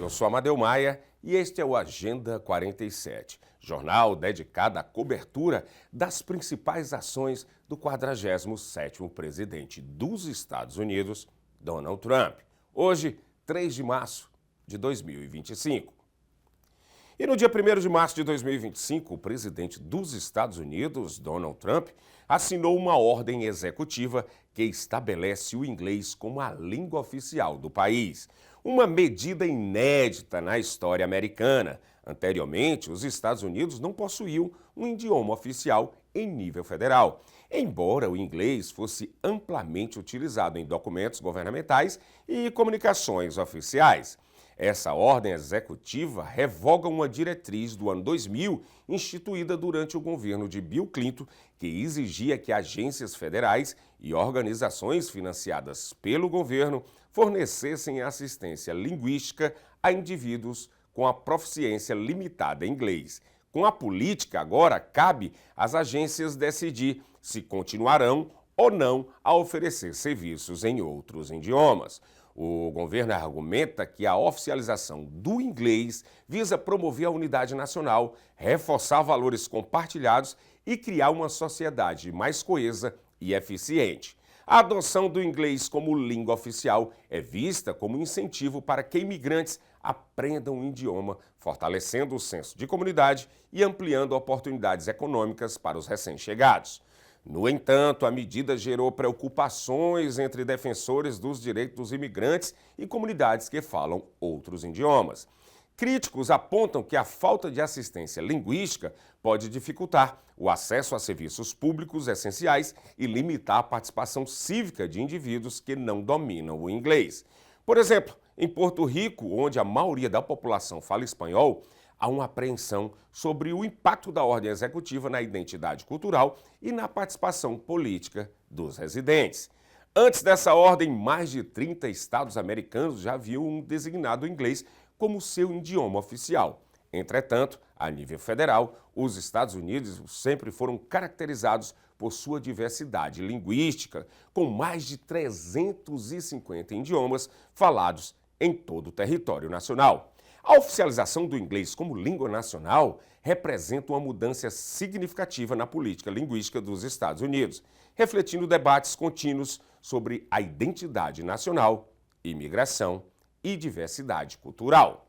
Eu sou Amadeu Maia e este é o Agenda 47, jornal dedicado à cobertura das principais ações do 47º presidente dos Estados Unidos, Donald Trump. Hoje, 3 de março de 2025. E no dia 1º de março de 2025, o presidente dos Estados Unidos, Donald Trump, assinou uma ordem executiva que estabelece o inglês como a língua oficial do país. Uma medida inédita na história americana. Anteriormente, os Estados Unidos não possuíam um idioma oficial em nível federal, embora o inglês fosse amplamente utilizado em documentos governamentais e comunicações oficiais. Essa ordem executiva revoga uma diretriz do ano 2000, instituída durante o governo de Bill Clinton, que exigia que agências federais e organizações financiadas pelo governo fornecessem assistência linguística a indivíduos com a proficiência limitada em inglês. Com a política, agora cabe às agências decidir se continuarão ou não a oferecer serviços em outros idiomas. O governo argumenta que a oficialização do inglês visa promover a unidade nacional, reforçar valores compartilhados e criar uma sociedade mais coesa e eficiente. A adoção do inglês como língua oficial é vista como incentivo para que imigrantes aprendam o idioma, fortalecendo o senso de comunidade e ampliando oportunidades econômicas para os recém-chegados. No entanto, a medida gerou preocupações entre defensores dos direitos dos imigrantes e comunidades que falam outros idiomas. Críticos apontam que a falta de assistência linguística pode dificultar o acesso a serviços públicos essenciais e limitar a participação cívica de indivíduos que não dominam o inglês. Por exemplo, em Porto Rico, onde a maioria da população fala espanhol, há uma apreensão sobre o impacto da ordem executiva na identidade cultural e na participação política dos residentes. Antes dessa ordem, mais de 30 estados americanos já haviam designado o inglês como seu idioma oficial. Entretanto, a nível federal, os Estados Unidos sempre foram caracterizados por sua diversidade linguística, com mais de 350 idiomas falados em todo o território nacional. A oficialização do inglês como língua nacional representa uma mudança significativa na política linguística dos Estados Unidos, refletindo debates contínuos sobre a identidade nacional, imigração e diversidade cultural.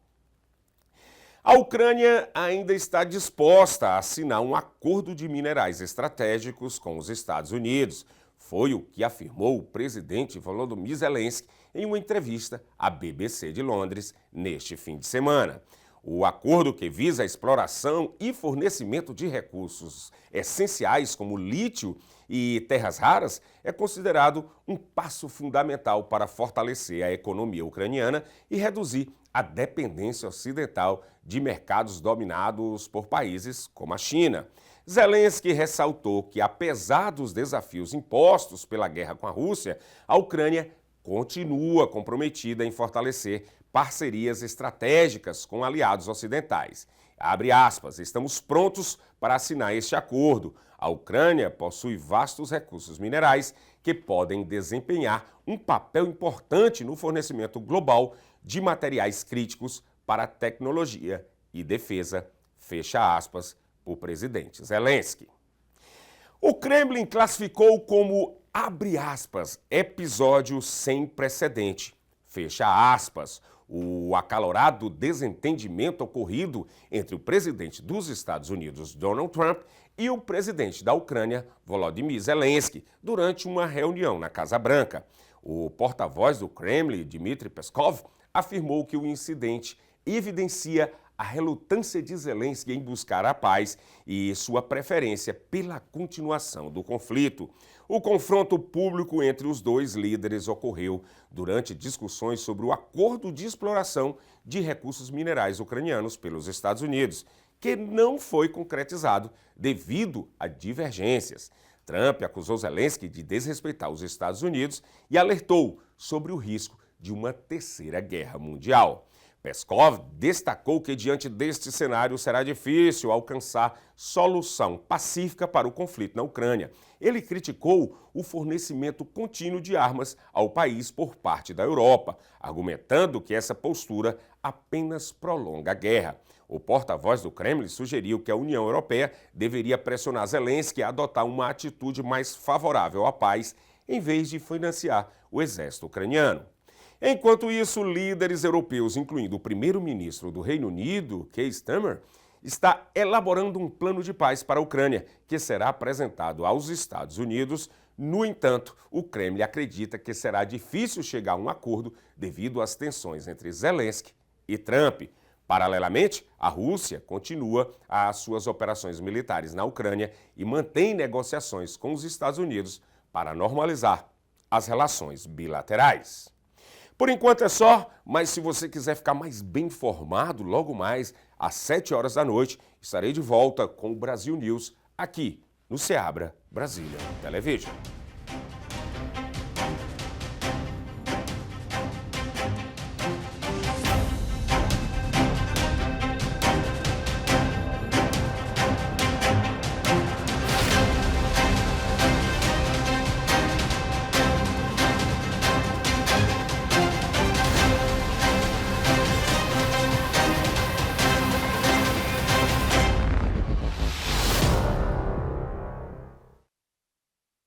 A Ucrânia ainda está disposta a assinar um acordo de minerais estratégicos com os Estados Unidos. Foi o que afirmou o presidente Volodymyr Zelensky em uma entrevista à BBC de Londres neste fim de semana. O acordo, que visa a exploração e fornecimento de recursos essenciais como lítio e terras raras, é considerado um passo fundamental para fortalecer a economia ucraniana e reduzir a dependência ocidental de mercados dominados por países como a China. Zelensky ressaltou que, apesar dos desafios impostos pela guerra com a Rússia, a Ucrânia continua comprometida em fortalecer parcerias estratégicas com aliados ocidentais. Abre aspas, estamos prontos para assinar este acordo. A Ucrânia possui vastos recursos minerais que podem desempenhar um papel importante no fornecimento global de materiais críticos para tecnologia e defesa, fecha aspas, o presidente Zelensky. O Kremlin classificou como, abre aspas, episódio sem precedente, fecha aspas, o acalorado desentendimento ocorrido entre o presidente dos Estados Unidos, Donald Trump, e o presidente da Ucrânia, Volodymyr Zelensky, durante uma reunião na Casa Branca. O porta-voz do Kremlin, Dmitry Peskov, afirmou que o incidente evidencia a relutância de Zelensky em buscar a paz e sua preferência pela continuação do conflito. O confronto público entre os dois líderes ocorreu durante discussões sobre o acordo de exploração de recursos minerais ucranianos pelos Estados Unidos, que não foi concretizado devido a divergências. Trump acusou Zelensky de desrespeitar os Estados Unidos e alertou sobre o risco de uma terceira guerra mundial. Peskov destacou que, diante deste cenário, será difícil alcançar solução pacífica para o conflito na Ucrânia. Ele criticou o fornecimento contínuo de armas ao país por parte da Europa, argumentando que essa postura apenas prolonga a guerra. O porta-voz do Kremlin sugeriu que a União Europeia deveria pressionar Zelensky a adotar uma atitude mais favorável à paz, em vez de financiar o exército ucraniano. Enquanto isso, líderes europeus, incluindo o primeiro-ministro do Reino Unido, Keir Starmer, está elaborando um plano de paz para a Ucrânia, que será apresentado aos Estados Unidos. No entanto, o Kremlin acredita que será difícil chegar a um acordo devido às tensões entre Zelensky e Trump. Paralelamente, a Rússia continua as suas operações militares na Ucrânia e mantém negociações com os Estados Unidos para normalizar as relações bilaterais. Por enquanto é só, mas se você quiser ficar mais bem informado, logo mais às 7 horas da noite, estarei de volta com o Brasil News aqui no Seabra Brasília Television.